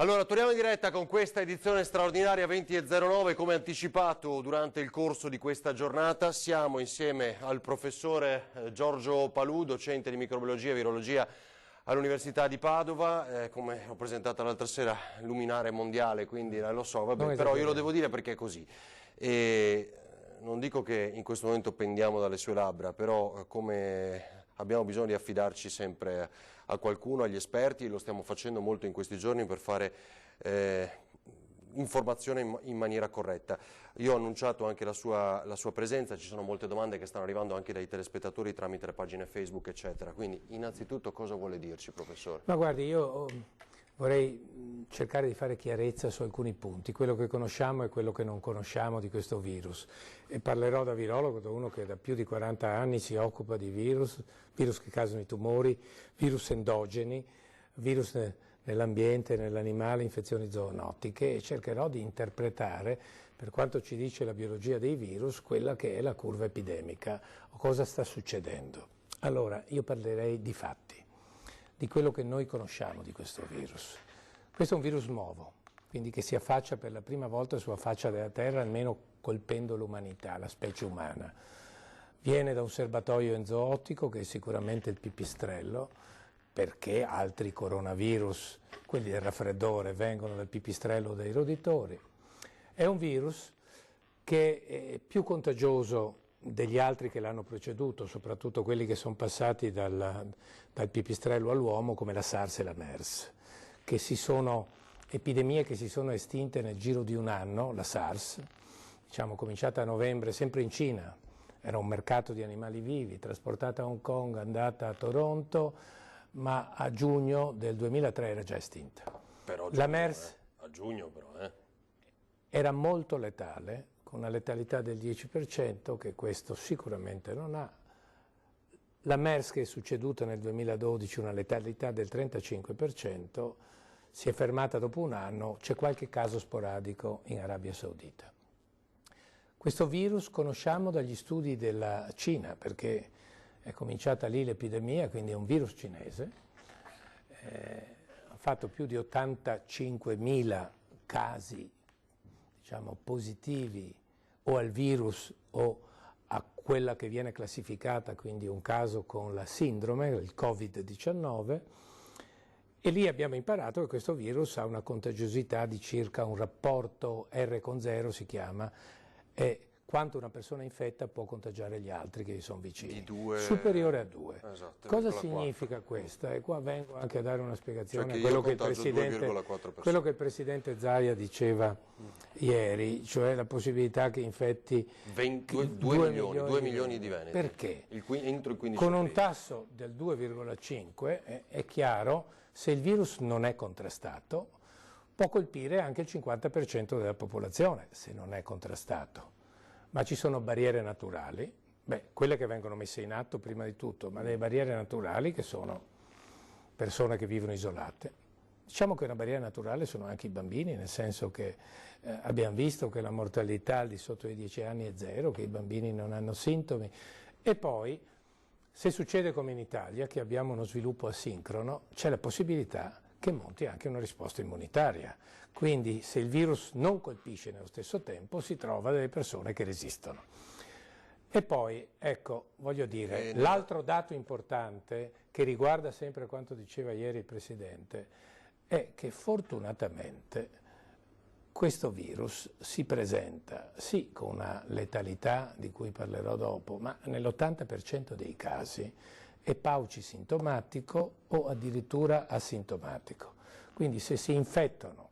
Allora, torniamo in diretta con questa edizione straordinaria 20.09. Come anticipato durante il corso di questa giornata, siamo insieme al professore Giorgio Palù, docente di microbiologia e virologia all'Università di Padova, come ho presentato l'altra sera, luminare mondiale, quindi lo so, vabbè, però io lo devo dire perché è così. E non dico che in questo momento pendiamo dalle sue labbra, però come abbiamo bisogno di affidarci sempre a qualcuno, agli esperti, lo stiamo facendo molto in questi giorni per fare informazione in maniera corretta. Io ho annunciato anche la sua presenza, ci sono molte domande che stanno arrivando anche dai telespettatori tramite le pagine Facebook, eccetera. Quindi, innanzitutto, cosa vuole dirci, professore? Ma guardi, io vorrei cercare di fare chiarezza su alcuni punti, quello che conosciamo e quello che non conosciamo di questo virus. E parlerò da virologo, da uno che da più di 40 anni si occupa di virus che causano i tumori, virus endogeni, virus nell'ambiente, nell'animale, infezioni zoonotiche, e cercherò di interpretare, per quanto ci dice la biologia dei virus, quella che è la curva epidemica o cosa sta succedendo. Allora, io parlerei di fatti, di quello che noi conosciamo di questo virus. Questo è un virus nuovo, quindi che si affaccia per la prima volta sulla faccia della Terra, almeno colpendo l'umanità, la specie umana. Viene da un serbatoio enzootico, che è sicuramente il pipistrello, perché altri coronavirus, quelli del raffreddore, vengono dal pipistrello o dai roditori. È un virus che è più contagioso degli altri che l'hanno preceduto, soprattutto quelli che sono passati dal pipistrello all'uomo, come la SARS e la MERS, che epidemie che si sono estinte nel giro di un anno. La SARS, diciamo, cominciata a novembre, sempre in Cina, era un mercato di animali vivi, trasportata a Hong Kong, andata a Toronto, ma a giugno del 2003 era già estinta. Però la MERS a giugno però, era molto letale, con una letalità del 10%, che questo sicuramente non ha. La MERS, che è succeduta nel 2012, una letalità del 35%, si è fermata dopo un anno, c'è qualche caso sporadico in Arabia Saudita. Questo virus conosciamo dagli studi della Cina, perché è cominciata lì l'epidemia, quindi è un virus cinese. Ha fatto più di 85.000 casi, diciamo, positivi o al virus o a quella che viene classificata, quindi un caso con la sindrome, il Covid-19, e lì abbiamo imparato che questo virus ha una contagiosità di circa un rapporto R con 0, si chiama, è quanto una persona infetta può contagiare gli altri che gli sono vicini, superiore a 2. Esatto, cosa significa questa? E qua vengo anche a dare una spiegazione a quello che il Presidente Zaia diceva ieri, cioè la possibilità che infetti 2 milioni di veneti. Perché? Entro il 15 Con un aprile. tasso del 2,5 è chiaro, se il virus non è contrastato, può colpire anche il 50% della popolazione, se non è contrastato. Ma ci sono barriere naturali, quelle che vengono messe in atto prima di tutto, ma le barriere naturali che sono persone che vivono isolate. Diciamo che una barriera naturale sono anche i bambini, nel senso che abbiamo visto che la mortalità al di sotto dei 10 anni è 0, che i bambini non hanno sintomi. E poi, se succede come in Italia, che abbiamo uno sviluppo asincrono, c'è la possibilità che monti anche una risposta immunitaria. Quindi se il virus non colpisce nello stesso tempo, si trova delle persone che resistono. E poi, ecco, voglio dire, l'altro dato importante che riguarda sempre quanto diceva ieri il Presidente è che fortunatamente questo virus si presenta, sì, con una letalità di cui parlerò dopo, ma nell'80% dei casi è paucisintomatico o addirittura asintomatico. Quindi se si infettano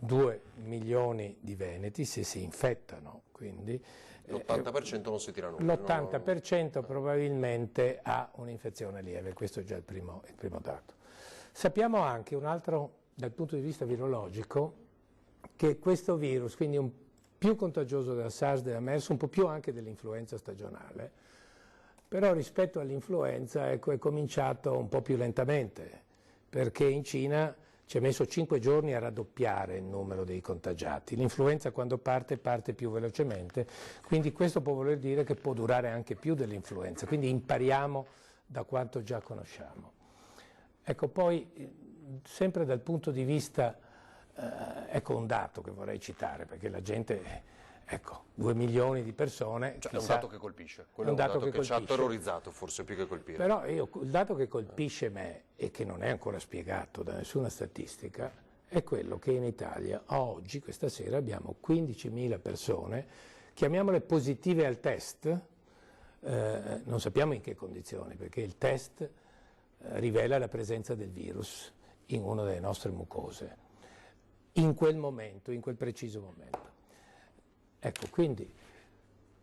2 milioni di veneti, se si infettano, quindi l'80% non si tira nulla. L'80% probabilmente ha un'infezione lieve, questo è già il primo dato. Sappiamo anche un altro, dal punto di vista virologico, che questo virus, quindi più contagioso della SARS, della MERS, un po' più anche dell'influenza stagionale, però rispetto all'influenza, ecco, è cominciato un po' più lentamente, perché in Cina ci ha messo 5 giorni a raddoppiare il numero dei contagiati. L'influenza quando parte più velocemente, quindi questo può voler dire che può durare anche più dell'influenza, quindi impariamo da quanto già conosciamo. Ecco, poi sempre dal punto di vista ecco un dato che vorrei citare, perché la gente, ecco, 2 milioni di persone... Cioè, chissà, è un dato che colpisce, quello è un dato che ci ha terrorizzato forse più che colpire. Però il dato che colpisce me, e che non è ancora spiegato da nessuna statistica, è quello che in Italia oggi, questa sera, abbiamo 15.000 persone, chiamiamole positive al test, non sappiamo in che condizioni, perché il test rivela la presenza del virus in una delle nostre mucose, in quel momento, in quel preciso momento. Ecco, quindi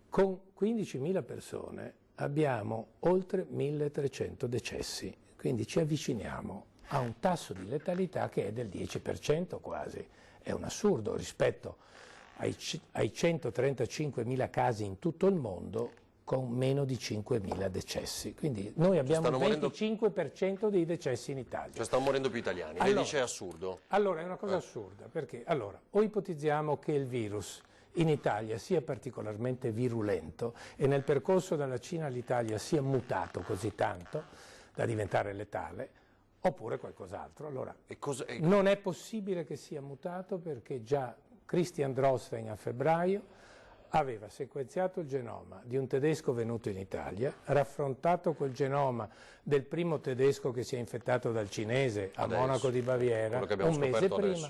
con 15.000 persone abbiamo oltre 1.300 decessi, quindi ci avviciniamo a un tasso di letalità che è del 10% quasi. È un assurdo rispetto ai 135.000 casi in tutto il mondo con meno di 5.000 decessi. Quindi noi abbiamo il 25% dei decessi in Italia. Cioè stanno morendo più italiani. Allora, lei dice è assurdo. Allora, è una cosa assurda, perché allora, o ipotizziamo che il virus in Italia sia particolarmente virulento e nel percorso dalla Cina all'Italia sia mutato così tanto da diventare letale, oppure qualcos'altro. Allora, non è possibile che sia mutato perché già Christian Drosten a febbraio aveva sequenziato il genoma di un tedesco venuto in Italia, raffrontato col genoma del primo tedesco che si è infettato dal cinese a Monaco di Baviera un mese prima,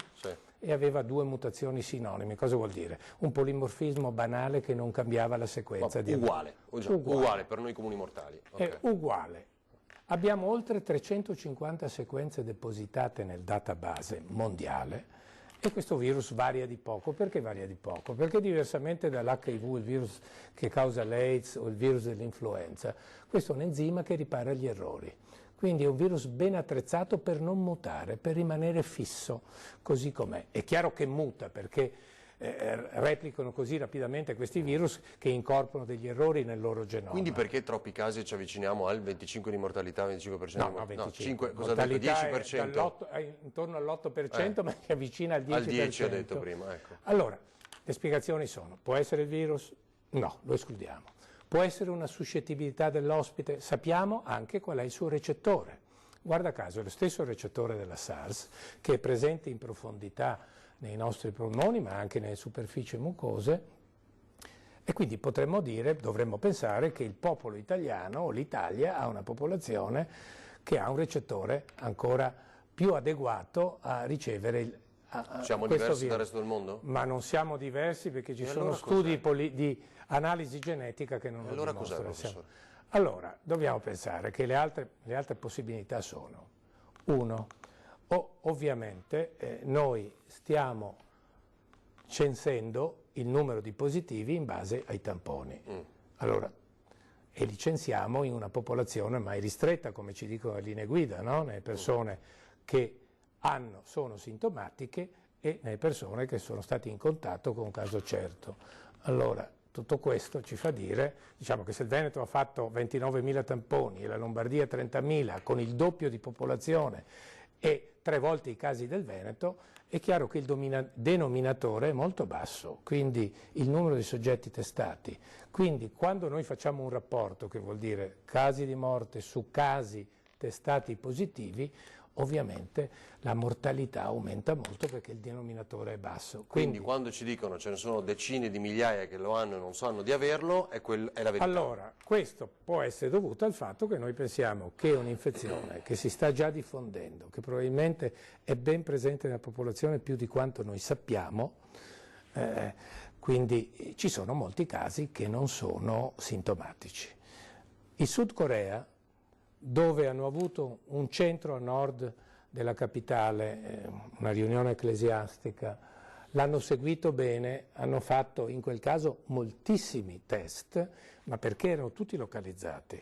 e aveva 2 mutazioni sinonime. Cosa vuol dire? Un polimorfismo banale che non cambiava la sequenza. Uguale per noi comuni mortali. È uguale. Abbiamo oltre 350 sequenze depositate nel database mondiale e questo virus varia di poco. Perché varia di poco? Perché diversamente dall'HIV, il virus che causa l'AIDS o il virus dell'influenza, questo è un enzima che ripara gli errori. Quindi è un virus ben attrezzato per non mutare, per rimanere fisso così com'è. È chiaro che muta perché replicano così rapidamente questi virus che incorporano degli errori nel loro genoma. Quindi perché troppi casi ci avviciniamo al 25% di mortalità, 25%? No, 25%. Cosa ha detto? 10%? È intorno all'8%, ma si avvicina al 10%. Al 10% ha detto prima, ecco. Allora, le spiegazioni sono: può essere il virus? No, lo escludiamo. Può essere una suscettibilità dell'ospite? Sappiamo anche qual è il suo recettore. Guarda caso, è lo stesso recettore della SARS che è presente in profondità nei nostri polmoni, ma anche nelle superfici mucose, e quindi potremmo dire, dovremmo pensare che il popolo italiano o l'Italia ha una popolazione che ha un recettore ancora più adeguato a ricevere siamo diversi dal resto del mondo? Ma non siamo diversi perché ci sono studi di analisi genetica che non lo dimostrano. Allora, dobbiamo pensare che le altre possibilità sono: uno, ovviamente noi stiamo censendo il numero di positivi in base ai tamponi. Allora, e licenziamo in una popolazione mai ristretta, come ci dicono le linee guida, no? Nelle persone che sono sintomatiche e nelle persone che sono state in contatto con un caso certo. Allora, tutto questo ci fa dire, diciamo, che se il Veneto ha fatto 29.000 tamponi e la Lombardia 30.000 con il doppio di popolazione e 3 volte i casi del Veneto, è chiaro che il denominatore è molto basso, quindi il numero di soggetti testati. Quindi quando noi facciamo un rapporto, che vuol dire casi di morte su casi testati positivi, ovviamente la mortalità aumenta molto perché il denominatore è basso. Quindi quando ci dicono ce ne sono decine di migliaia che lo hanno e non sanno di averlo, è la verità. Allora, questo può essere dovuto al fatto che noi pensiamo che un'infezione che si sta già diffondendo, che probabilmente è ben presente nella popolazione più di quanto noi sappiamo, quindi ci sono molti casi che non sono sintomatici. Il Sud Corea, dove hanno avuto un centro a nord della capitale, una riunione ecclesiastica, l'hanno seguito bene, hanno fatto in quel caso moltissimi test, ma perché erano tutti localizzati,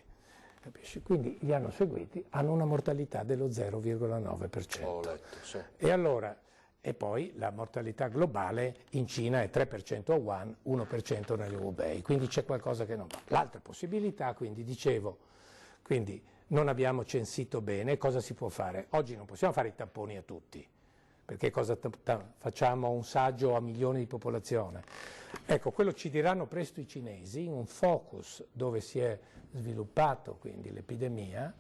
capisci? Quindi li hanno seguiti, hanno una mortalità dello 0,9%. Ho letto, sì. E poi la mortalità globale in Cina è 3% a Wuhan, 1% negli Hubei, quindi c'è qualcosa che non va. L'altra possibilità, quindi dicevo, non abbiamo censito bene, cosa si può fare? Oggi non possiamo fare i tamponi a tutti, perché cosa facciamo un saggio a milioni di popolazione? Ecco, quello ci diranno presto i cinesi, in un focus dove si è sviluppato quindi l'epidemia,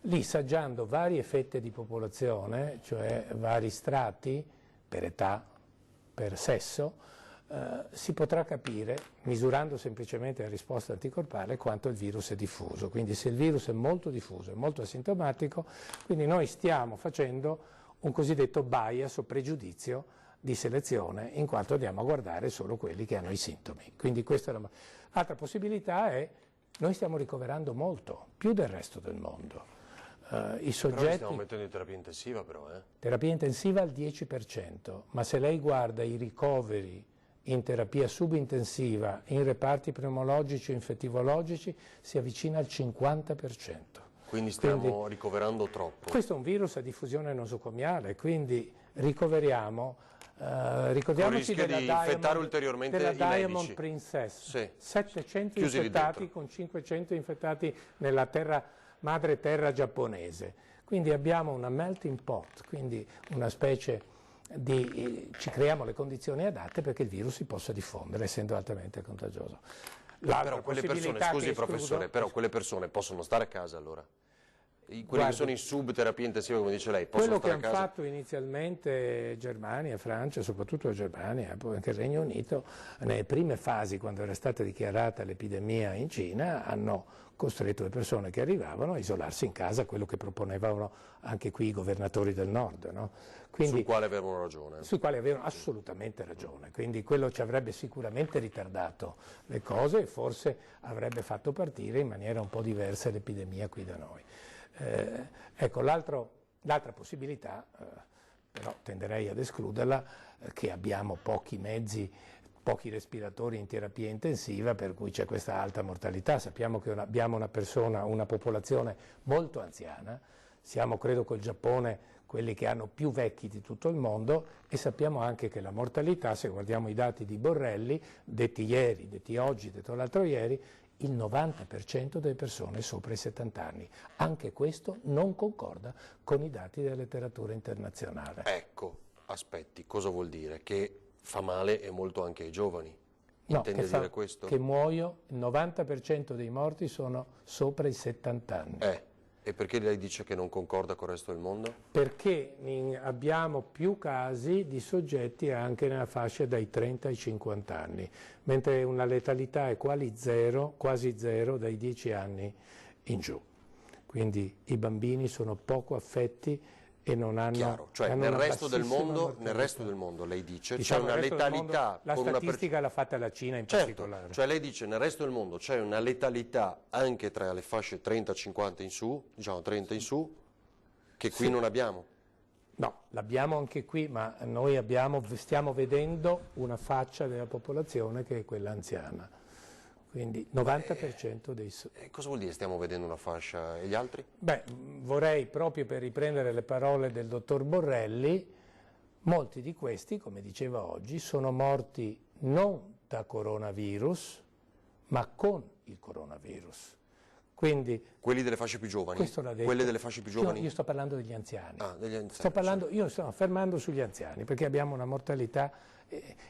lì saggiando varie fette di popolazione, cioè vari strati per età, per sesso, si potrà capire, misurando semplicemente la risposta anticorpale, quanto il virus è diffuso. Quindi se il virus è molto diffuso, è molto asintomatico, quindi noi stiamo facendo un cosiddetto bias o pregiudizio di selezione, in quanto andiamo a guardare solo quelli che hanno i sintomi. Quindi questa è altra possibilità è, noi stiamo ricoverando molto, più del resto del mondo. I soggetti, però li stiamo mettendo in terapia intensiva però. Terapia intensiva al 10%, ma se lei guarda i ricoveri in terapia subintensiva, in reparti pneumologici e infettivologici, si avvicina al 50%. Quindi stiamo ricoverando troppo. Questo è un virus a diffusione nosocomiale, quindi ricordiamoci della infettare ulteriormente i Diamond medici. Princess, Sì. 700 Chiusi infettati con 500 infettati nella madre terra giapponese. Quindi abbiamo una melting pot, quindi una specie ci creiamo le condizioni adatte perché il virus si possa diffondere, essendo altamente contagioso. Però quelle persone, scusi professore, però quelle persone possono stare a casa allora? Quelli che sono in subterapia intensiva, come dice lei, possono stare a casa? Quello che hanno fatto inizialmente Germania, Francia, soprattutto la Germania, poi anche il Regno Unito, nelle prime fasi, quando era stata dichiarata l'epidemia in Cina, hanno costretto le persone che arrivavano a isolarsi in casa, quello che proponevano anche qui i governatori del nord. No? Quindi, sul quale avevano ragione. Sul quale avevano assolutamente ragione, quindi quello ci avrebbe sicuramente ritardato le cose e forse avrebbe fatto partire in maniera un po' diversa l'epidemia qui da noi. Ecco, l'altra possibilità, però tenderei ad escluderla, che abbiamo pochi mezzi, pochi respiratori in terapia intensiva, per cui c'è questa alta mortalità. Sappiamo che abbiamo una popolazione molto anziana, siamo credo col Giappone quelli che hanno più vecchi di tutto il mondo, e sappiamo anche che la mortalità, se guardiamo i dati di Borrelli, detti ieri, detti oggi, detto l'altro ieri, il 90% delle persone sopra i 70 anni. Anche questo non concorda con i dati della letteratura internazionale. Ecco, aspetti, cosa vuol dire? Che fa male e molto anche ai giovani? No, Intende dire questo? Che il 90% dei morti sono sopra i 70 anni. E perché lei dice che non concorda con il resto del mondo? Perché abbiamo più casi di soggetti anche nella fascia dai 30 ai 50 anni, mentre una letalità è quasi zero dai 10 anni in giù. Quindi i bambini sono poco affetti e non hanno... Chiaro, cioè nel resto del mondo lei dice c'è una letalità... La statistica l'ha fatta la Cina in particolare. Cioè lei dice nel resto del mondo c'è una letalità anche tra le fasce 30-50 in su, diciamo 30 in su, che qui non abbiamo. No, l'abbiamo anche qui, ma noi stiamo vedendo una faccia della popolazione che è quella anziana. Quindi 90% dei... Cosa vuol dire stiamo vedendo una fascia e gli altri? Beh, vorrei proprio per riprendere le parole del dottor Borrelli, molti di questi, come diceva oggi, sono morti non da coronavirus, ma con il coronavirus. Quindi, quelli delle fasce più giovani? Questo l'ha detto. Quelle delle fasce più giovani? Io sto parlando degli anziani. Ah, degli anziani. Io sto affermando sugli anziani, perché abbiamo una mortalità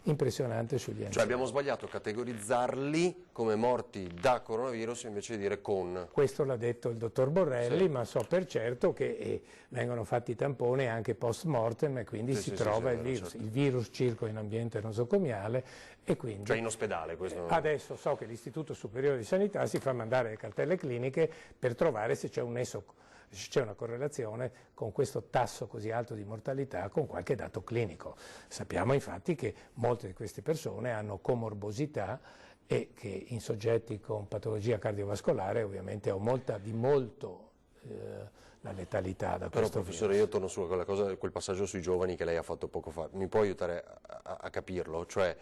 impressionante sugli anziani. Cioè abbiamo sbagliato a categorizzarli come morti da coronavirus invece di dire con. Questo l'ha detto il dottor Borrelli, sì. Ma so per certo che vengono fatti i tamponi anche post mortem e quindi si trova il virus. Certo. Il virus circola in ambiente nosocomiale e quindi... Cioè in ospedale questo? Adesso so che l'Istituto Superiore di Sanità si fa mandare le cartelle cliniche per trovare se c'è un nesso, c'è una correlazione con questo tasso così alto di mortalità con qualche dato clinico. Sappiamo infatti che molte di queste persone hanno comorbosità e che in soggetti con patologia cardiovascolare ovviamente aumenta di molto la letalità da questo virus. Professore, io torno su quel passaggio sui giovani che lei ha fatto poco fa. Mi può aiutare a capirlo? Cioè,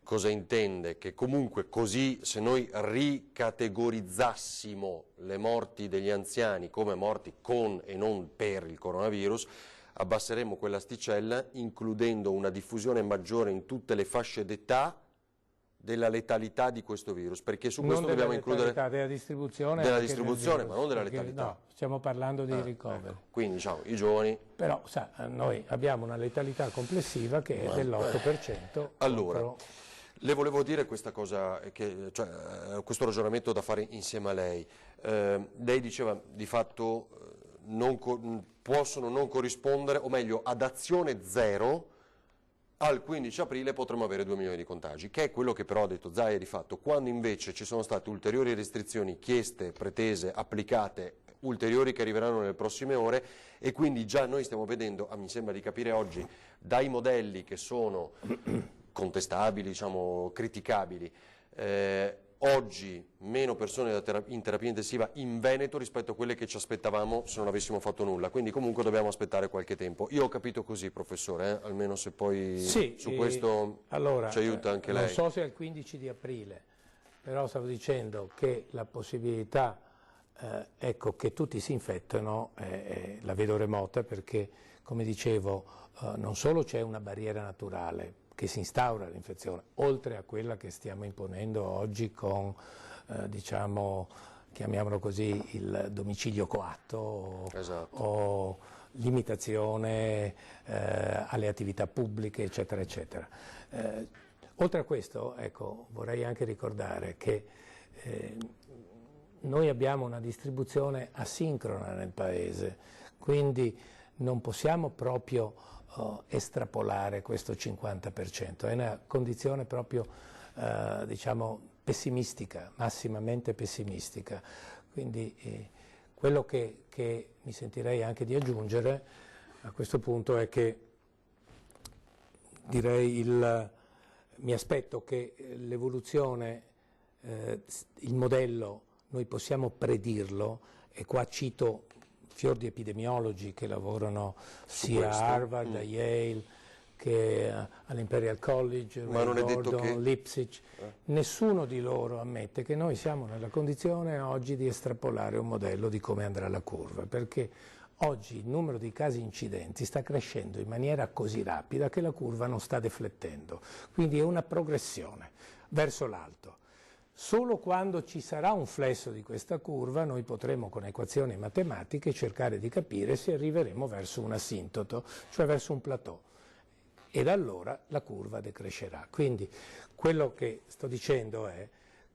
cosa intende? Che comunque così, se noi ricategorizzassimo le morti degli anziani come morti con e non per il coronavirus, abbasseremo quell'asticella includendo una diffusione maggiore in tutte le fasce d'età della letalità di questo virus, perché su questo dobbiamo includere della distribuzione, ma non della letalità. No, stiamo parlando di ricoveri. Ecco. Quindi diciamo i giovani. Però sa, noi abbiamo una letalità complessiva che è dell'8%. Allora, le volevo dire questa cosa, questo ragionamento da fare insieme a lei. Lei diceva di fatto possono non corrispondere, o meglio ad azione zero al 15 aprile potremo avere 2 milioni di contagi, che è quello che però ha detto Zaia di fatto. Quando invece ci sono state ulteriori restrizioni chieste, pretese, applicate, ulteriori che arriveranno nelle prossime ore, e quindi già noi stiamo vedendo, mi sembra di capire oggi, dai modelli che sono contestabili, diciamo criticabili, oggi meno persone in terapia intensiva in Veneto rispetto a quelle che ci aspettavamo se non avessimo fatto nulla, quindi comunque dobbiamo aspettare qualche tempo. Io ho capito così, professore, almeno se poi sì, su questo allora, ci aiuta anche lei. Non so se è il 15 di aprile, però stavo dicendo che la possibilità ecco, che tutti si infettano la vedo remota, perché, come dicevo, non solo c'è una barriera naturale che si instaura l'infezione, oltre a quella che stiamo imponendo oggi con, diciamo, chiamiamolo così, il domicilio coatto, esatto, o limitazione alle attività pubbliche, eccetera, eccetera. Oltre a questo, ecco, vorrei anche ricordare che noi abbiamo una distribuzione asincrona nel Paese, quindi non possiamo proprio estrapolare questo 50%, è una condizione proprio diciamo pessimistica, massimamente pessimistica. Quindi quello che mi sentirei anche di aggiungere a questo punto è che direi mi aspetto che l'evoluzione, il modello, noi possiamo predirlo, e qua cito fior di epidemiologi che lavorano sia a Harvard, a Yale, che all'Imperial College, Ray Gordon, Leipzig. Nessuno di loro ammette che noi siamo nella condizione oggi di estrapolare un modello di come andrà la curva, perché oggi il numero di casi incidenti sta crescendo in maniera così rapida che la curva non sta deflettendo, quindi è una progressione verso l'alto. Solo quando ci sarà un flesso di questa curva noi potremo con equazioni matematiche cercare di capire se arriveremo verso un asintoto, cioè verso un plateau, e da allora la curva decrescerà. Quindi quello che sto dicendo è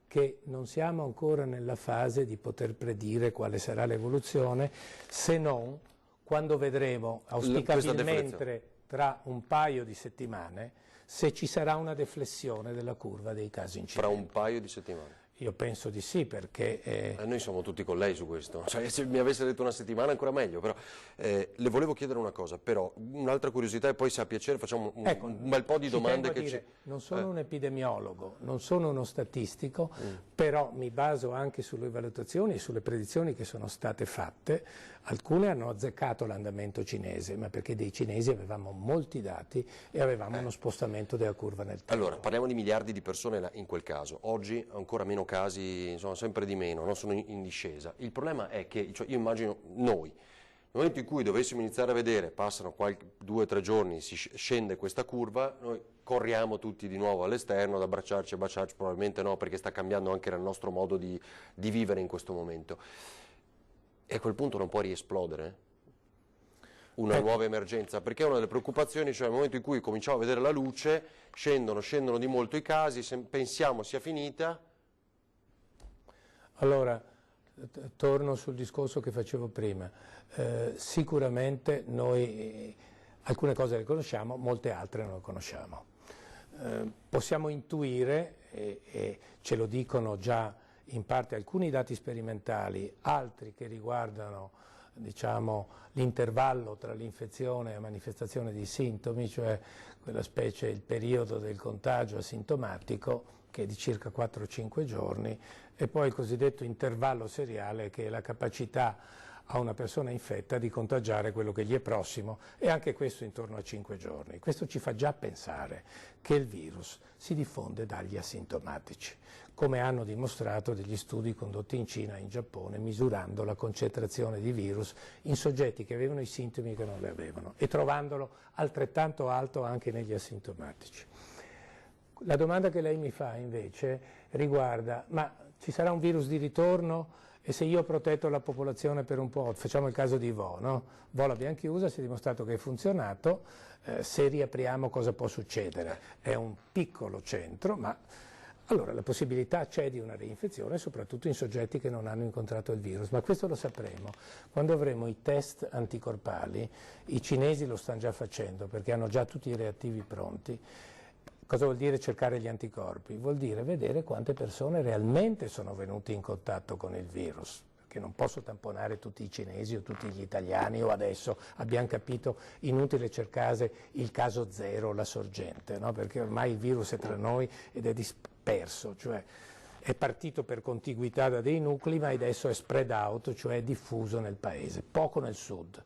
che non siamo ancora nella fase di poter predire quale sarà l'evoluzione, se non quando vedremo auspicabilmente tra un paio di settimane se ci sarà una deflessione della curva dei casi incidenti. Fra un paio di settimane? Io penso di sì, perché... Noi siamo tutti con lei su questo, cioè, se mi avesse detto una settimana ancora meglio, però le volevo chiedere una cosa, però un'altra curiosità, e poi se ha piacere facciamo un bel po' di domande che non sono un epidemiologo, non sono uno statistico, però mi baso anche sulle valutazioni e sulle predizioni che sono state fatte. Alcune hanno azzeccato l'andamento cinese, ma perché dei cinesi avevamo molti dati e avevamo uno spostamento della curva nel tempo. Allora, parliamo di miliardi di persone in quel caso, oggi ancora meno casi, insomma sempre di meno, no? Sono in discesa. Il problema è che, cioè, io immagino noi, nel momento in cui dovessimo iniziare a vedere, passano 2 o 3 giorni, si scende questa curva, noi corriamo tutti di nuovo all'esterno ad abbracciarci e baciarci, probabilmente no, perché sta cambiando anche il nostro modo di vivere in questo momento. E a quel punto non può riesplodere una nuova emergenza, perché è una delle preoccupazioni, cioè nel momento in cui cominciamo a vedere la luce, scendono di molto i casi, pensiamo sia finita. Allora, torno sul discorso che facevo prima. Sicuramente noi alcune cose le conosciamo, molte altre non le conosciamo. Possiamo intuire, e ce lo dicono già in parte alcuni dati sperimentali, altri che riguardano, diciamo, l'intervallo tra l'infezione e la manifestazione di sintomi, cioè quella specie, il periodo del contagio asintomatico, che è di circa 4-5 giorni, e poi il cosiddetto intervallo seriale, che è la capacità a una persona infetta di contagiare quello che gli è prossimo, e anche questo intorno a 5 giorni. Questo ci fa già pensare che il virus si diffonde dagli asintomatici, come hanno dimostrato degli studi condotti in Cina e in Giappone, misurando la concentrazione di virus in soggetti che avevano i sintomi e che non li avevano, e trovandolo altrettanto alto anche negli asintomatici. La domanda che lei mi fa invece riguarda: ma ci sarà un virus di ritorno? E se io ho protetto la popolazione per un po', facciamo il caso di Vo, no? Vo l'abbiamo chiusa, si è dimostrato che è funzionato, se riapriamo cosa può succedere? È un piccolo centro, ma Allora, la possibilità c'è di una reinfezione, soprattutto in soggetti che non hanno incontrato il virus, ma questo lo sapremo quando avremo i test anticorpali. I cinesi lo stanno già facendo perché hanno già tutti i reattivi pronti. Cosa vuol dire cercare gli anticorpi? Vuol dire vedere quante persone realmente sono venute in contatto con il virus. Che non posso tamponare tutti i cinesi o tutti gli italiani o adesso abbiamo capito inutile cercare il caso zero, la sorgente, no? Perché ormai il virus è tra noi ed è disperso, cioè è partito per contiguità da dei nuclei ma adesso è spread out, cioè è diffuso nel paese, poco nel sud.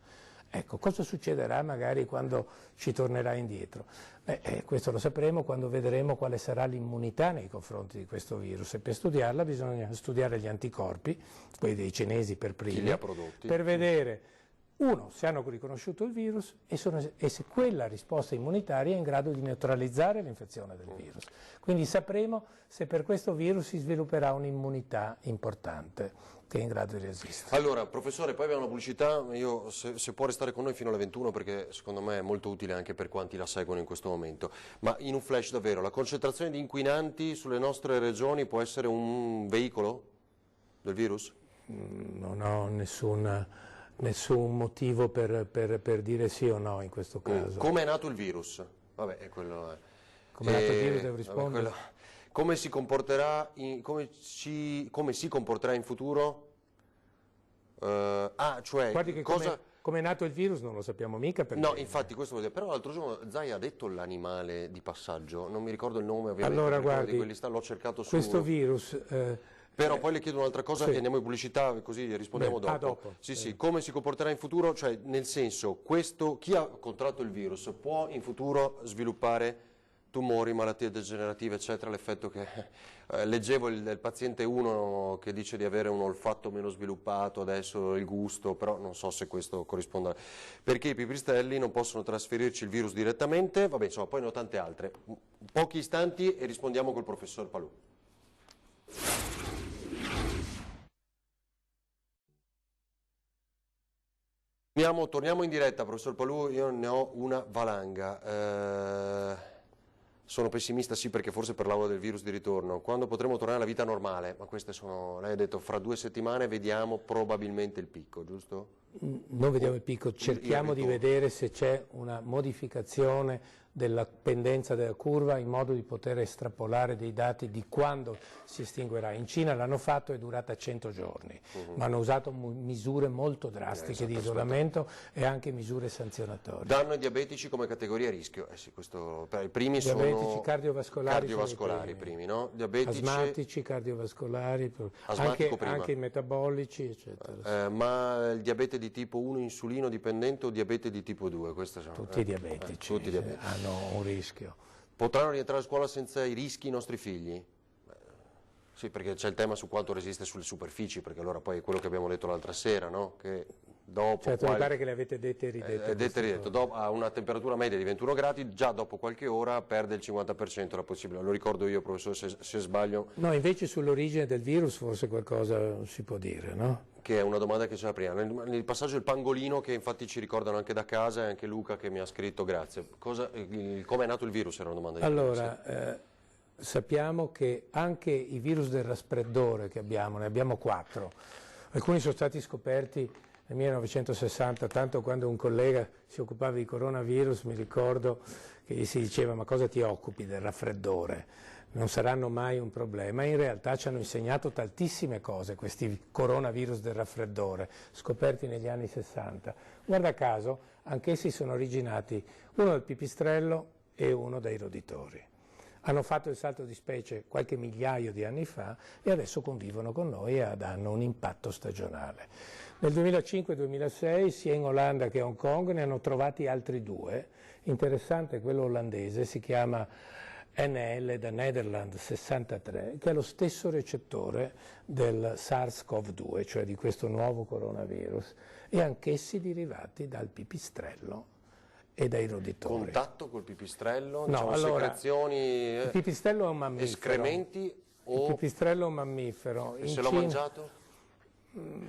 Ecco, cosa succederà magari quando ci tornerà indietro? Questo lo sapremo quando vedremo quale sarà l'immunità nei confronti di questo virus e per studiarla bisogna studiare gli anticorpi, quelli dei cinesi per primi, chi li ha prodotti, per vedere, uno, se hanno riconosciuto il virus e se quella risposta immunitaria è in grado di neutralizzare l'infezione del virus. Quindi sapremo se per questo virus si svilupperà un'immunità importante che è in grado di resistere. Allora, professore, poi abbiamo una pubblicità, io se può restare con noi fino alle 21 perché secondo me è molto utile anche per quanti la seguono in questo momento, ma in un flash davvero, la concentrazione di inquinanti sulle nostre regioni può essere un veicolo del virus? Non ho nessun motivo per dire sì o no in questo caso. Come è nato il virus? Vabbè, è quello è. Come è nato il virus devo rispondere? Come si comporterà come si comporterà in futuro? Cioè, guardi che come è nato il virus non lo sappiamo mica. Perché... No, infatti questo vuol dire, però l'altro giorno Zai ha detto l'animale di passaggio, non mi ricordo il nome ovviamente, allora, guardi, di quelli l'ho cercato su... Questo virus... Però poi le chiedo un'altra cosa e andiamo in pubblicità così rispondiamo dopo. Dopo. Sì, come si comporterà in futuro? Cioè, nel senso, chi ha contratto il virus può in futuro sviluppare tumori, malattie degenerative, eccetera, l'effetto che leggevo il paziente 1 che dice di avere un olfatto meno sviluppato, adesso il gusto, però non so se questo corrisponda, perché i pipistrelli non possono trasferirci il virus direttamente, vabbè, insomma, poi ne ho tante altre. Pochi istanti e rispondiamo col professor Palù. Torniamo in diretta, professor Palù, io ne ho una valanga. Sono pessimista sì perché forse per l'aula del virus di ritorno, quando potremo tornare alla vita normale, ma queste sono, lei ha detto fra 2 settimane vediamo probabilmente il picco, giusto? Non vediamo il picco, cerchiamo di vedere se c'è una modificazione della pendenza della curva in modo di poter estrapolare dei dati di quando si estinguerà. In Cina l'hanno fatto, è durata 100 giorni, ma hanno usato misure molto drastiche di isolamento e anche misure sanzionatorie. Danno ai diabetici come categoria a rischio? Sì, questo, i primi diabetici, sono cardiovascolari i primi, no? Diabetici, asmatici, cardiovascolari, anche i metabolici, eccetera. Ma il diabete di tipo 1 insulino dipendente o diabete di tipo 2? Tutti i diabetici. Tutti i diabetici. Hanno un rischio. Potranno rientrare a scuola senza i rischi i nostri figli? Sì, perché c'è il tema su quanto resiste sulle superfici, perché allora poi è quello che abbiamo detto l'altra sera, no? Che dopo certo, mi pare che le avete dette e ridette. A una temperatura media di 21 gradi, già dopo qualche ora perde il 50% la possibilità. Lo ricordo io, professore, se sbaglio. No, invece sull'origine del virus forse qualcosa si può dire, no? Che è una domanda che c'era prima. Nel passaggio del pangolino, che infatti ci ricordano anche da casa, e anche Luca che mi ha scritto grazie. Come è nato il virus era una domanda di allora, sappiamo che anche i virus del raffreddore che abbiamo, ne abbiamo 4, alcuni sono stati scoperti nel 1960, tanto quando un collega si occupava di coronavirus mi ricordo che gli si diceva ma cosa ti occupi del raffreddore? Non saranno mai un problema, in realtà ci hanno insegnato tantissime cose questi coronavirus del raffreddore, scoperti negli anni 60. Guarda caso, anch'essi sono originati uno dal pipistrello e uno dai roditori. Hanno fatto il salto di specie qualche migliaio di anni fa e adesso convivono con noi e hanno un impatto stagionale. Nel 2005-2006 sia in Olanda che a Hong Kong ne hanno trovati altri 2. Interessante, quello olandese si chiama NL da Netherlands 63, che è lo stesso recettore del SARS-CoV-2, cioè di questo nuovo coronavirus, e anch'essi derivati dal pipistrello e dai roditori. Contatto col pipistrello? No, diciamo, allora, secrezioni, il pipistrello è un mammifero. escrementi o... Il pipistrello è un mammifero. E se l'ho mangiato?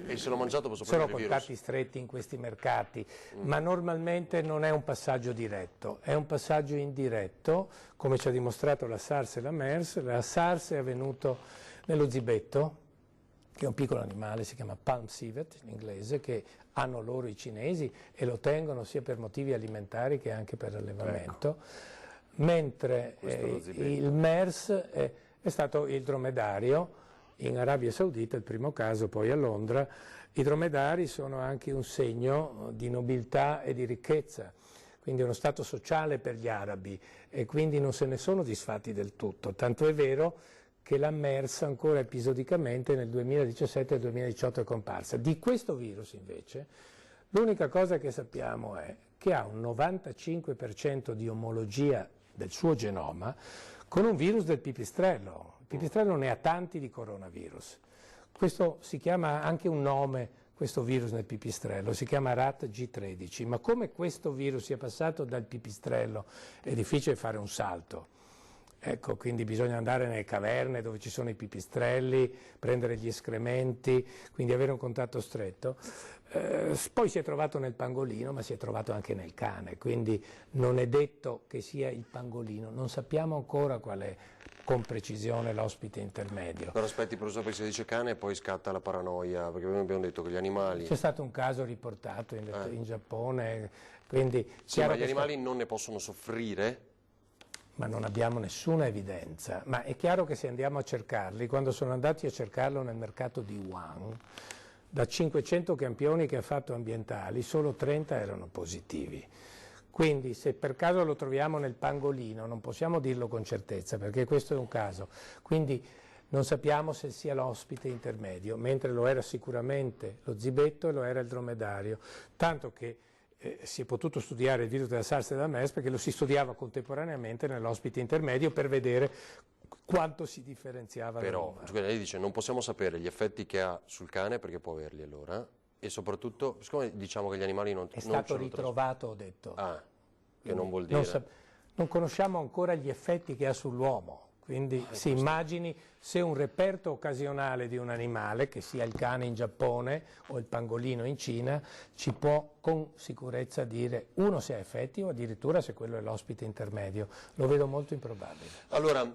E se l'ho mangiato posso sono prendere il virus? contatti stretti in questi mercati, ma normalmente non è un passaggio diretto, è un passaggio indiretto, come ci ha dimostrato la SARS e la MERS. La SARS è avvenuto nello zibetto, che è un piccolo animale, si chiama palm civet in inglese, che hanno loro i cinesi e lo tengono sia per motivi alimentari che anche per allevamento, mentre il MERS è stato il dromedario. In Arabia Saudita, il primo caso, poi a Londra. I dromedari sono anche un segno di nobiltà e di ricchezza, quindi uno stato sociale per gli arabi, e quindi non se ne sono disfatti del tutto, tanto è vero che la MERS ancora episodicamente nel 2017 e 2018 è comparsa. Di questo virus invece l'unica cosa che sappiamo è che ha un 95% di omologia del suo genoma con un virus del pipistrello. Il pipistrello ne ha tanti di coronavirus. Questo si chiama anche un nome, questo virus nel pipistrello, si chiama RAT G13, ma come questo virus sia passato dal pipistrello è difficile fare un salto. Ecco, quindi bisogna andare nelle caverne dove ci sono i pipistrelli, prendere gli escrementi, quindi avere un contatto stretto. Poi si è trovato nel pangolino, ma si è trovato anche nel cane, quindi non è detto che sia il pangolino, non sappiamo ancora qual è con precisione l'ospite intermedio. Però aspetti, professore, perché se dice cane e poi scatta la paranoia, perché noi abbiamo detto che gli animali... C'è stato un caso riportato in Giappone, quindi... Sì, ma gli animali non ne possono soffrire? Ma non abbiamo nessuna evidenza, ma è chiaro che se andiamo a cercarli, quando sono andati a cercarlo nel mercato di Wuhan, da 500 campioni che ha fatto ambientali, solo 30 erano positivi. Quindi se per caso lo troviamo nel pangolino, non possiamo dirlo con certezza, perché questo è un caso. Quindi non sappiamo se sia l'ospite intermedio, mentre lo era sicuramente lo zibetto e lo era il dromedario, tanto che si è potuto studiare il virus della SARS e della MERS perché lo si studiava contemporaneamente nell'ospite intermedio per vedere quanto si differenziava. Però, lei dice, non possiamo sapere gli effetti che ha sul cane perché può averli allora, e soprattutto, siccome diciamo che gli animali non... È stato ritrovato, ho detto. Ah, che non vuol dire... Non conosciamo ancora gli effetti che ha sull'uomo. Quindi si immagini se un reperto occasionale di un animale, che sia il cane in Giappone o il pangolino in Cina, ci può con sicurezza dire uno se ha effetti o addirittura se quello è l'ospite intermedio. Lo vedo molto improbabile. Allora,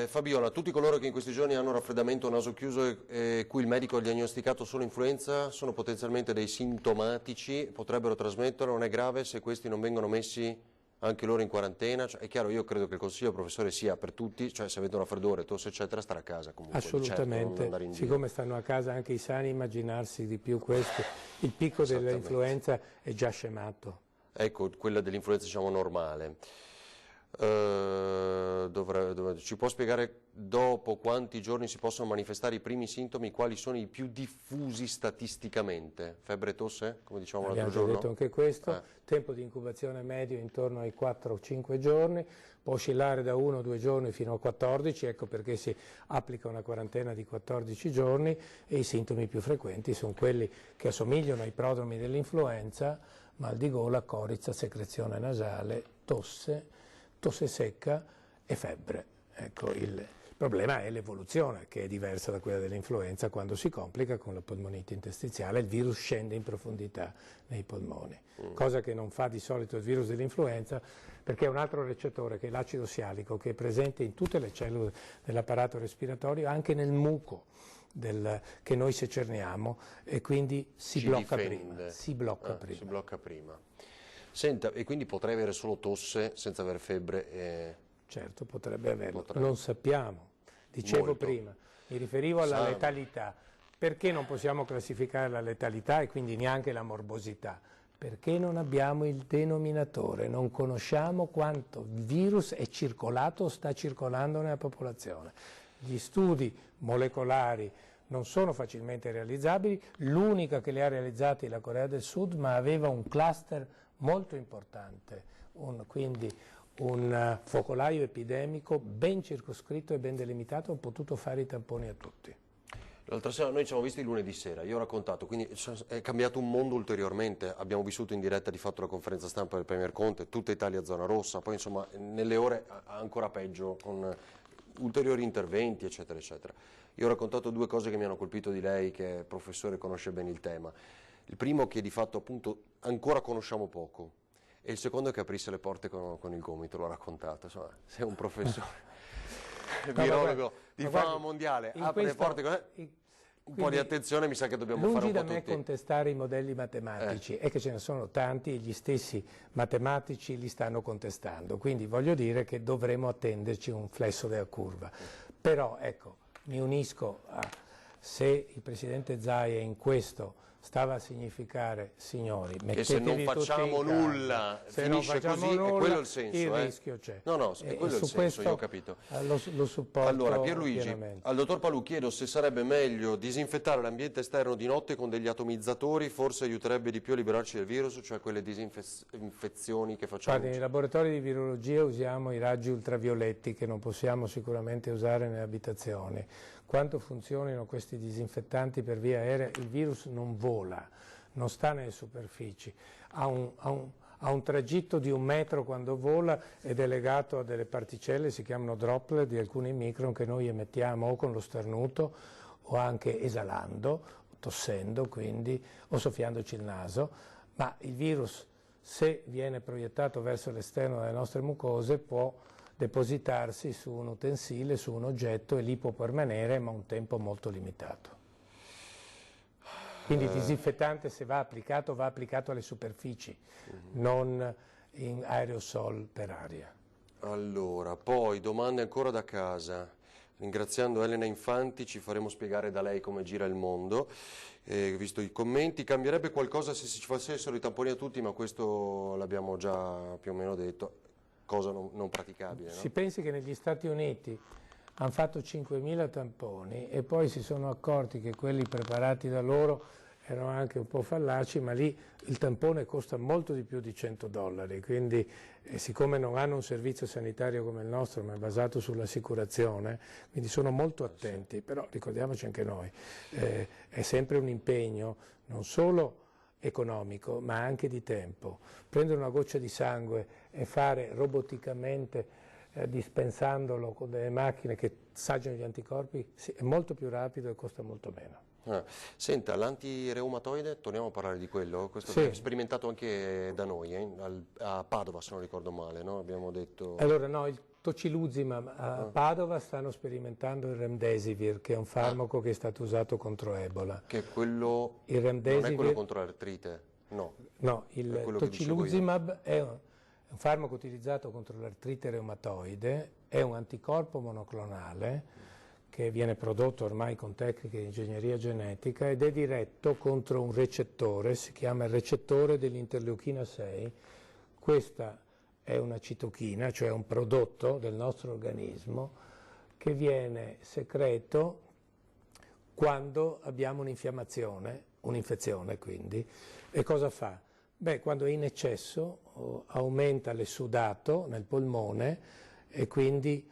Fabiola, tutti coloro che in questi giorni hanno raffreddamento o naso chiuso e cui il medico ha diagnosticato solo influenza sono potenzialmente dei sintomatici, potrebbero trasmetterlo, non è grave se questi non vengono messi anche loro in quarantena? Cioè, è chiaro, io credo che il consiglio, professore, sia per tutti, cioè se avete un raffreddore, tosse eccetera, stare a casa comunque. Assolutamente, certo, siccome stanno a casa anche i sani, immaginarsi di più questo. Il picco dell'influenza è già scemato. Ecco, quella dell'influenza diciamo normale. Ci può spiegare dopo quanti giorni si possono manifestare i primi sintomi, quali sono i più diffusi statisticamente? Febbre e tosse, come dicevamo l'altro giorno? Abbiamo detto anche questo, tempo di incubazione medio intorno ai 4-5 giorni, può oscillare da 1-2 giorni fino a 14, ecco perché si applica una quarantena di 14 giorni, e i sintomi più frequenti sono quelli che assomigliano ai prodromi dell'influenza: mal di gola, corizza, secrezione nasale, tosse secca e febbre. Ecco, il problema è l'evoluzione, che è diversa da quella dell'influenza. Quando si complica con la polmonite interstiziale, il virus scende in profondità nei polmoni, cosa che non fa di solito il virus dell'influenza, perché è un altro recettore, che è l'acido sialico, che è presente in tutte le cellule dell'apparato respiratorio, anche nel muco che noi secerniamo, e quindi si blocca prima. Si blocca prima. Senta, e quindi potrei avere solo tosse senza avere febbre? Certo, potrebbe averlo, non sappiamo. Dicevo prima, mi riferivo alla letalità. Perché non possiamo classificare la letalità e quindi neanche la morbosità? Perché non abbiamo il denominatore, non conosciamo quanto il virus è circolato o sta circolando nella popolazione. Gli studi molecolari non sono facilmente realizzabili, l'unica che li ha realizzati è la Corea del Sud, ma aveva un cluster molto importante, quindi un focolaio epidemico ben circoscritto e ben delimitato, ho potuto fare i tamponi a tutti. L'altra sera noi ci siamo visti lunedì sera, io ho raccontato, quindi è cambiato un mondo ulteriormente, abbiamo vissuto in diretta di fatto la conferenza stampa del Premier Conte, tutta Italia zona rossa, poi insomma nelle ore ancora peggio con ulteriori interventi eccetera eccetera. Io ho raccontato due cose che mi hanno colpito di lei, che è professore e conosce bene il tema. Il primo che di fatto appunto ancora conosciamo poco e il secondo è che aprisse le porte con il gomito, l'ho raccontato. Insomma, sei un professore virologo di fama mondiale, apre le porte con... Un po' di attenzione, mi sa che dobbiamo fare un po' tutti. Lungi da me contestare i modelli matematici, è che ce ne sono tanti e gli stessi matematici li stanno contestando, quindi voglio dire che dovremo attenderci un flesso della curva. Però ecco, mi unisco a se il Presidente Zaia in questo stava a significare, signori, che se non facciamo nulla finisce così, è quello il senso. Il rischio c'è. No, è quello il senso, io ho capito. Lo supporto. Allora, Pierluigi, pienamente. al dottor Palù chiedo se sarebbe meglio disinfettare l'ambiente esterno di notte con degli atomizzatori, forse aiuterebbe di più a liberarci del virus, cioè quelle disinfezioni che facciamo. Guardi, nei laboratori di virologia usiamo i raggi ultravioletti che non possiamo sicuramente usare nelle abitazioni. Quanto funzionino questi disinfettanti per via aerea, il virus non vola, non sta nelle superfici, ha un tragitto di 1 metro quando vola ed è legato a delle particelle, si chiamano droplet di alcuni micron che noi emettiamo o con lo starnuto o anche esalando, tossendo quindi, o soffiandoci il naso, ma il virus se viene proiettato verso l'esterno delle nostre mucose può depositarsi su un utensile, su un oggetto e lì può permanere ma un tempo molto limitato. Quindi il disinfettante se va applicato alle superfici, non in aerosol per aria. Allora, poi domande ancora da casa. Ringraziando Elena Infanti ci faremo spiegare da lei come gira il mondo. Visto i commenti, cambierebbe qualcosa se si facessero i tamponi a tutti, ma questo l'abbiamo già più o meno detto. Cosa non praticabile, no? Si pensi che negli Stati Uniti hanno fatto 5.000 tamponi e poi si sono accorti che quelli preparati da loro erano anche un po' fallaci, ma lì il tampone costa molto di più di $100, quindi siccome non hanno un servizio sanitario come il nostro, ma è basato sull'assicurazione, quindi sono molto attenti, però ricordiamoci anche noi, è sempre un impegno non solo economico ma anche di tempo. Prendere una goccia di sangue e fare roboticamente dispensandolo con delle macchine che assaggiano gli anticorpi è molto più rapido e costa molto meno. Senta, l'antireumatoide, torniamo a parlare di quello, questo sì. è sperimentato anche da noi, a Padova se non ricordo male, no? Abbiamo detto... Allora no, il tocilizumab a Padova stanno sperimentando il remdesivir, che è un farmaco che è stato usato contro Ebola. Che quello il remdesivir, non è quello contro l'artrite? No. No, il tocilizumab è un farmaco utilizzato contro l'artrite reumatoide, è un anticorpo monoclonale che viene prodotto ormai con tecniche di ingegneria genetica ed è diretto contro un recettore, si chiama il recettore dell'interleuchina 6. Questa è una citochina, cioè un prodotto del nostro organismo che viene secreto quando abbiamo un'infiammazione, un'infezione quindi. E cosa fa? Beh, quando è in eccesso aumenta l'essudato nel polmone e quindi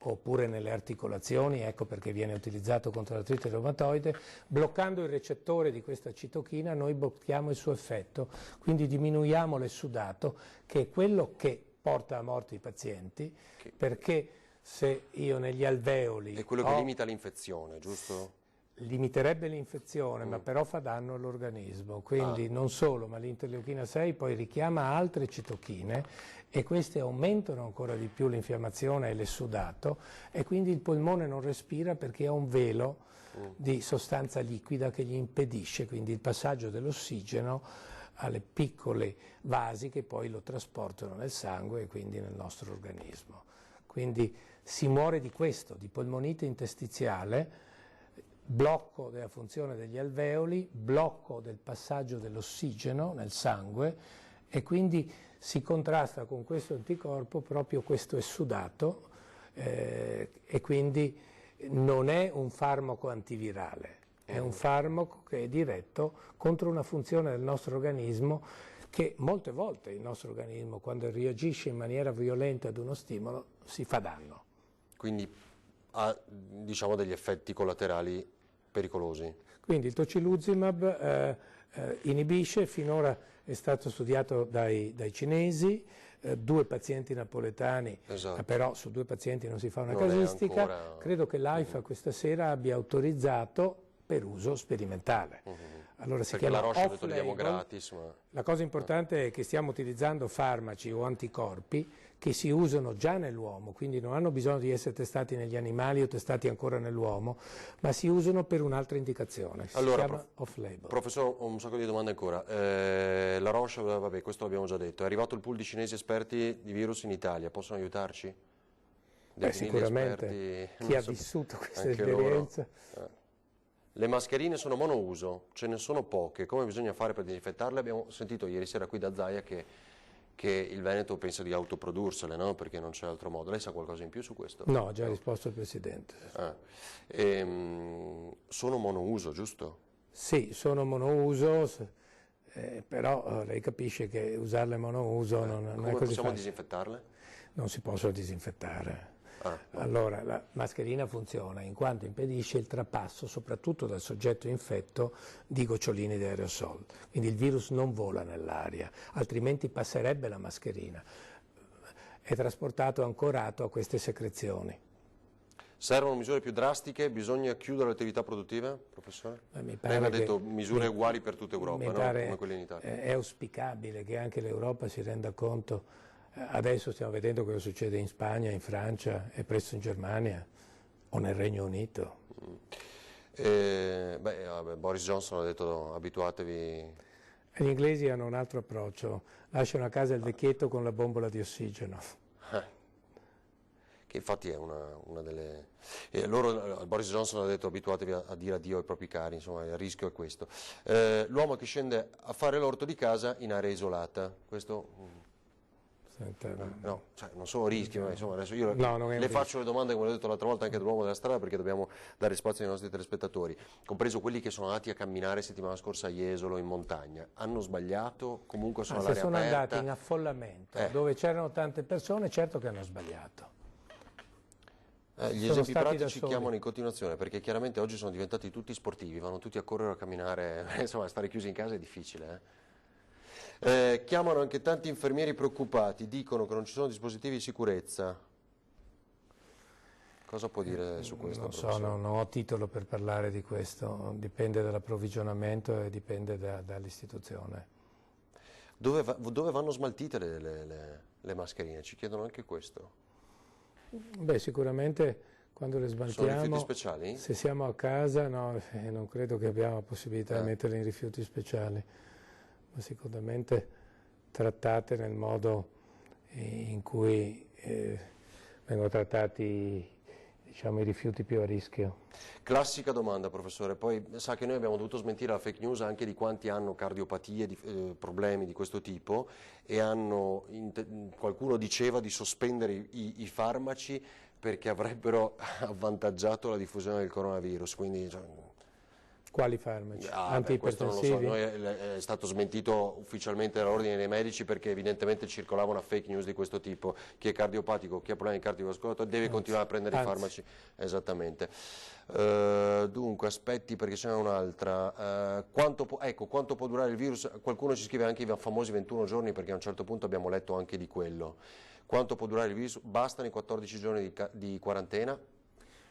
oppure nelle articolazioni, ecco perché viene utilizzato contro l'artrite reumatoide. Bloccando il recettore di questa citochina noi blocchiamo il suo effetto, quindi diminuiamo l'essudato, che è quello che porta a morte i pazienti, perché se io negli alveoli... È quello che limita l'infezione, giusto? Limiterebbe l'infezione, ma però fa danno all'organismo, quindi non solo, ma l'interleuchina 6 poi richiama altre citochine e queste aumentano ancora di più l'infiammazione e l'essudato e quindi il polmone non respira perché ha un velo di sostanza liquida che gli impedisce quindi il passaggio dell'ossigeno alle piccole vasi che poi lo trasportano nel sangue e quindi nel nostro organismo. Quindi si muore di questo, di polmonite interstiziale, blocco della funzione degli alveoli, blocco del passaggio dell'ossigeno nel sangue e quindi si contrasta con questo anticorpo proprio questo essudato e quindi non è un farmaco antivirale, è un farmaco che è diretto contro una funzione del nostro organismo che molte volte il nostro organismo quando reagisce in maniera violenta ad uno stimolo si fa danno. Quindi ha diciamo degli effetti collaterali pericolosi. Quindi il tocilizumab inibisce, finora è stato studiato dai cinesi, 2 pazienti napoletani, Esatto. però su 2 pazienti non si fa una Non è casistica, ancora... credo che l'AIFA questa sera abbia autorizzato per uso sperimentale. Allora si Perché la chiama Roche lo togliamo off-label. gratis, ma... La cosa importante è che stiamo utilizzando farmaci o anticorpi che si usano già nell'uomo, quindi non hanno bisogno di essere testati negli animali o testati ancora nell'uomo, ma si usano per un'altra indicazione, si chiama off-label. Professore, ho un sacco di domande ancora. La Roche, vabbè, questo l'abbiamo già detto, è arrivato il pool di cinesi esperti di virus in Italia, possono aiutarci? Sicuramente, esperti, chi ha vissuto questa anche esperienza. Le mascherine sono monouso, ce ne sono poche, come bisogna fare per disinfettarle? Abbiamo sentito ieri sera qui da Zaia che il Veneto pensa di autoprodursele, no? Perché non c'è altro modo. Lei sa qualcosa in più su questo? No, ha già risposto il Presidente. Sono monouso, giusto? Sì, sono monouso, però lei capisce che usarle monouso non è così facile. Come possiamo disinfettarle? Non si possono disinfettare. Allora, la mascherina funziona in quanto impedisce il trapasso, soprattutto dal soggetto infetto, di goccioline di aerosol. Quindi il virus non vola nell'aria, altrimenti passerebbe la mascherina. È trasportato ancorato a queste secrezioni. Servono misure più drastiche? Bisogna chiudere le attività produttive, professore? Mi Lei mi ha detto misure uguali per tutta Europa, no? Come quelle in Italia. È auspicabile che anche l'Europa si renda conto. Adesso stiamo vedendo cosa succede in Spagna, in Francia e presto in Germania o nel Regno Unito. Boris Johnson ha detto abituatevi. Gli inglesi hanno un altro approccio, lasciano a casa il vecchietto con la bombola di ossigeno. Che infatti è una delle... Boris Johnson ha detto abituatevi a dire addio ai propri cari, insomma il rischio è questo. L'uomo che scende a fare l'orto di casa in area isolata, questo... No, cioè, non sono rischi, ma insomma adesso io le faccio le domande come ho detto l'altra volta anche dell'uomo della strada perché dobbiamo dare spazio ai nostri telespettatori, compreso quelli che sono andati a camminare settimana scorsa a Jesolo in montagna. Hanno sbagliato? Comunque sono all'aria aperta? Se sono andati in affollamento dove c'erano tante persone, certo che hanno sbagliato. Gli esempi pratici chiamano in continuazione perché chiaramente oggi sono diventati tutti sportivi, vanno tutti a correre a camminare, insomma stare chiusi in casa è difficile. Chiamano anche tanti infermieri preoccupati, dicono che non ci sono dispositivi di sicurezza. Cosa può dire su questo? Non so, non ho titolo per parlare di questo, dipende dall'approvvigionamento e dipende dall'istituzione. Dove vanno smaltite le mascherine? Ci chiedono anche questo. Beh, sicuramente quando le smaltiamo, sono rifiuti speciali? Se siamo a casa, no, non credo che abbiamo la possibilità di metterle in rifiuti speciali. Ma sicuramente trattate nel modo in cui vengono trattati, diciamo, i rifiuti più a rischio. Classica domanda, professore, poi sa che noi abbiamo dovuto smentire la fake news anche di quanti hanno cardiopatie, problemi di questo tipo e qualcuno diceva di sospendere i farmaci perché avrebbero avvantaggiato la diffusione del coronavirus, quindi... Quali farmaci? Questo non lo so, è stato smentito ufficialmente dall'ordine dei medici perché evidentemente circolava una fake news di questo tipo, chi è cardiopatico, chi ha problemi cardiovascolari deve continuare a prendere i farmaci, esattamente. Dunque aspetti perché ce n'è un'altra, quanto può durare il virus? Qualcuno ci scrive anche i famosi 21 giorni perché a un certo punto abbiamo letto anche di quello. Quanto può durare il virus? Bastano i 14 giorni di quarantena?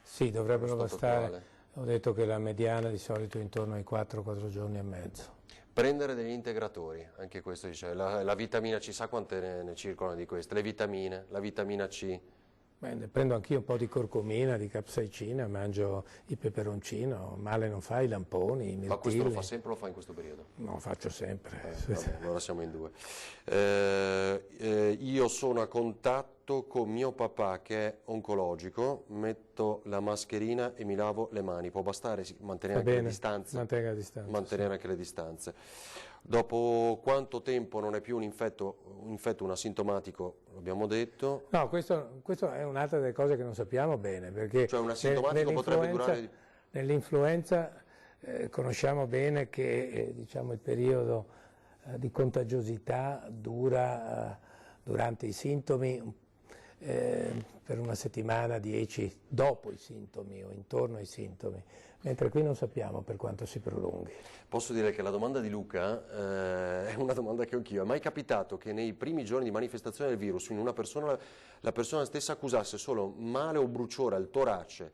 Sì, dovrebbero bastare. Ho detto che la mediana di solito è intorno ai 4 giorni e mezzo. Prendere degli integratori, anche questo dice, la vitamina C, sa quante ne circolano di queste? Le vitamine, la vitamina C. Beh, prendo anch'io un po' di curcumina, di capsaicina, mangio il peperoncino, male non fa, i lamponi, i mirtilli. Ma questo lo fa sempre o lo fa in questo periodo? No, lo faccio sempre. Vabbè, allora siamo in due. Io sono a contatto con mio papà che è oncologico, metto la mascherina e mi lavo le mani. Può bastare mantenere anche le distanze? Mantenere anche le distanze. Dopo quanto tempo non è più un infetto un asintomatico, l'abbiamo detto? No, questo è un'altra delle cose che non sappiamo bene, perché cioè un asintomatico potrebbe durare... Nell'influenza conosciamo bene che diciamo, il periodo di contagiosità dura durante i sintomi per una settimana, 10 dopo i sintomi o intorno ai sintomi, mentre qui non sappiamo per quanto si prolunghi. Posso dire che la domanda di Luca è una domanda che ho anch'io. È mai capitato che nei primi giorni di manifestazione del virus in una persona, la persona stessa accusasse solo male o bruciore al torace,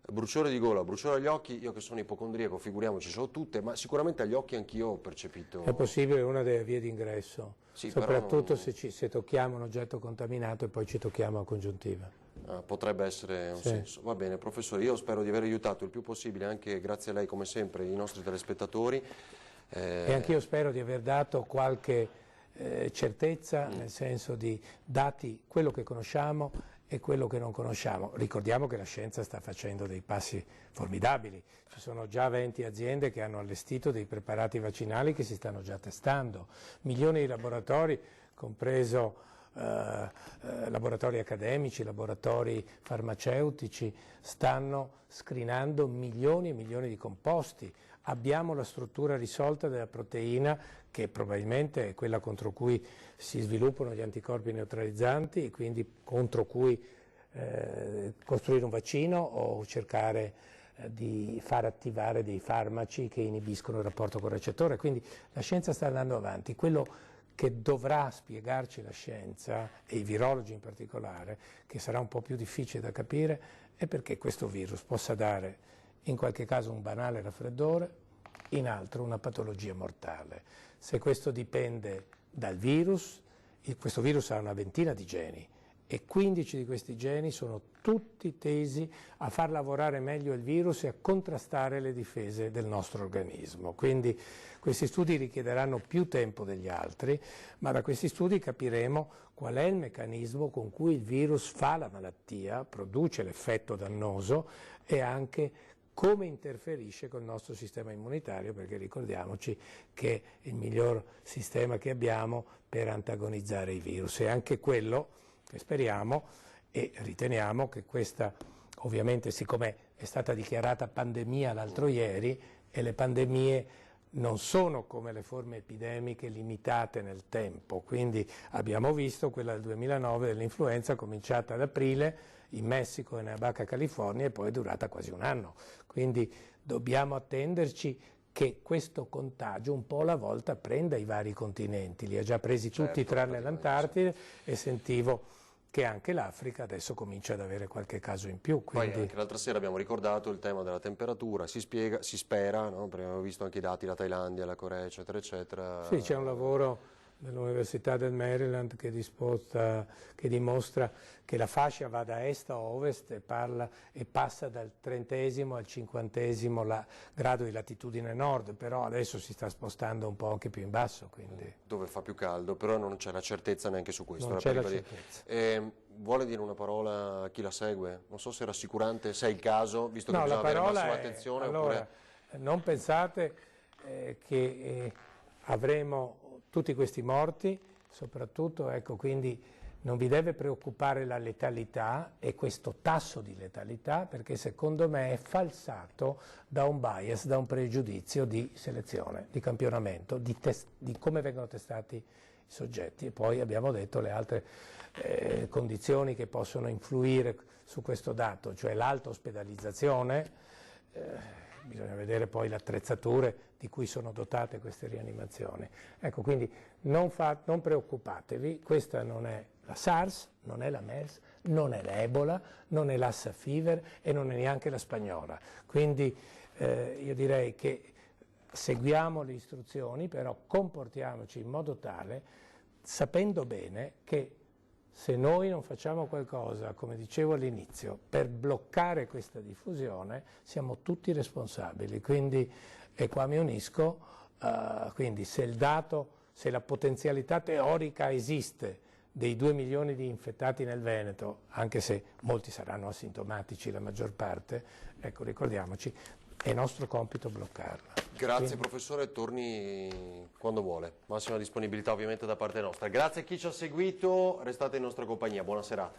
bruciore di gola, bruciore agli occhi? Io che sono ipocondriaco, figuriamoci, ce l'ho tutte, ma sicuramente agli occhi anch'io ho percepito... È possibile una delle vie d'ingresso, sì, soprattutto non... se tocchiamo un oggetto contaminato e poi ci tocchiamo a congiuntiva. Potrebbe essere un senso. Va bene, professore, io spero di aver aiutato il più possibile, anche grazie a lei come sempre, i nostri telespettatori. E anch'io spero di aver dato qualche certezza, nel senso di dati quello che conosciamo e quello che non conosciamo. Ricordiamo che la scienza sta facendo dei passi formidabili, ci sono già 20 aziende che hanno allestito dei preparati vaccinali che si stanno già testando, milioni di laboratori, compreso laboratori accademici, laboratori farmaceutici, stanno screenando milioni e milioni di composti. Abbiamo la struttura risolta della proteina, che probabilmente è quella contro cui si sviluppano gli anticorpi neutralizzanti e quindi contro cui costruire un vaccino o cercare di far attivare dei farmaci che inibiscono il rapporto col recettore. Quindi la scienza sta andando avanti. Quello che dovrà spiegarci la scienza, e i virologi in particolare, che sarà un po' più difficile da capire, è perché questo virus possa dare in qualche caso un banale raffreddore, in altro una patologia mortale. Se questo dipende dal virus, questo virus ha una ventina di geni e 15 di questi geni sono tutti tesi a far lavorare meglio il virus e a contrastare le difese del nostro organismo. Quindi questi studi richiederanno più tempo degli altri, ma da questi studi capiremo qual è il meccanismo con cui il virus fa la malattia, produce l'effetto dannoso e anche come interferisce col nostro sistema immunitario, perché ricordiamoci che è il miglior sistema che abbiamo per antagonizzare i virus. E anche quello che speriamo e riteniamo che questa, ovviamente siccome è stata dichiarata pandemia l'altro ieri, e le pandemie non sono come le forme epidemiche limitate nel tempo, quindi abbiamo visto quella del 2009 dell'influenza cominciata ad aprile in Messico e nella Baja California e poi è durata quasi un anno, quindi dobbiamo attenderci che questo contagio un po' alla volta prenda i vari continenti, li ha già presi tutti tranne l'Antartide e sentivo che anche l'Africa adesso comincia ad avere qualche caso in più. Quindi... Poi anche l'altra sera abbiamo ricordato il tema della temperatura, si spera, no? Perché abbiamo visto anche i dati, la Thailandia, la Corea, eccetera, eccetera. Sì, c'è un lavoro dell'Università del Maryland che dimostra che la fascia va da est a ovest e passa dal 30° al 50° grado di latitudine nord, però adesso si sta spostando un po' anche più in basso. Quindi... Dove fa più caldo, però non c'è la certezza neanche su questo. Non c'è la certezza. Vuole dire una parola a chi la segue? Non so se è rassicurante, se è il caso, visto che no, bisogna avere massima è, attenzione. Allora, oppure... non pensate che avremo tutti questi morti, soprattutto, ecco, quindi non vi deve preoccupare la letalità e questo tasso di letalità, perché secondo me è falsato da un bias, da un pregiudizio di selezione, di campionamento, di come vengono testati i soggetti. E poi abbiamo detto le altre condizioni che possono influire su questo dato, cioè l'alta ospedalizzazione, bisogna vedere poi le attrezzature di cui sono dotate queste rianimazioni. Ecco, quindi non preoccupatevi, questa non è la SARS, non è la MERS, non è l'Ebola, non è l'Lassa fever e non è neanche la spagnola. Quindi io direi che seguiamo le istruzioni, però comportiamoci in modo tale, sapendo bene che se noi non facciamo qualcosa, come dicevo all'inizio, per bloccare questa diffusione, siamo tutti responsabili. Quindi, e qua mi unisco, quindi se la potenzialità teorica esiste dei 2 milioni di infettati nel Veneto, anche se molti saranno asintomatici, la maggior parte, ecco, ricordiamoci, è nostro compito bloccarla. Grazie. Quindi... professore, torni quando vuole, massima disponibilità ovviamente da parte nostra. Grazie a chi ci ha seguito, restate in nostra compagnia, buona serata.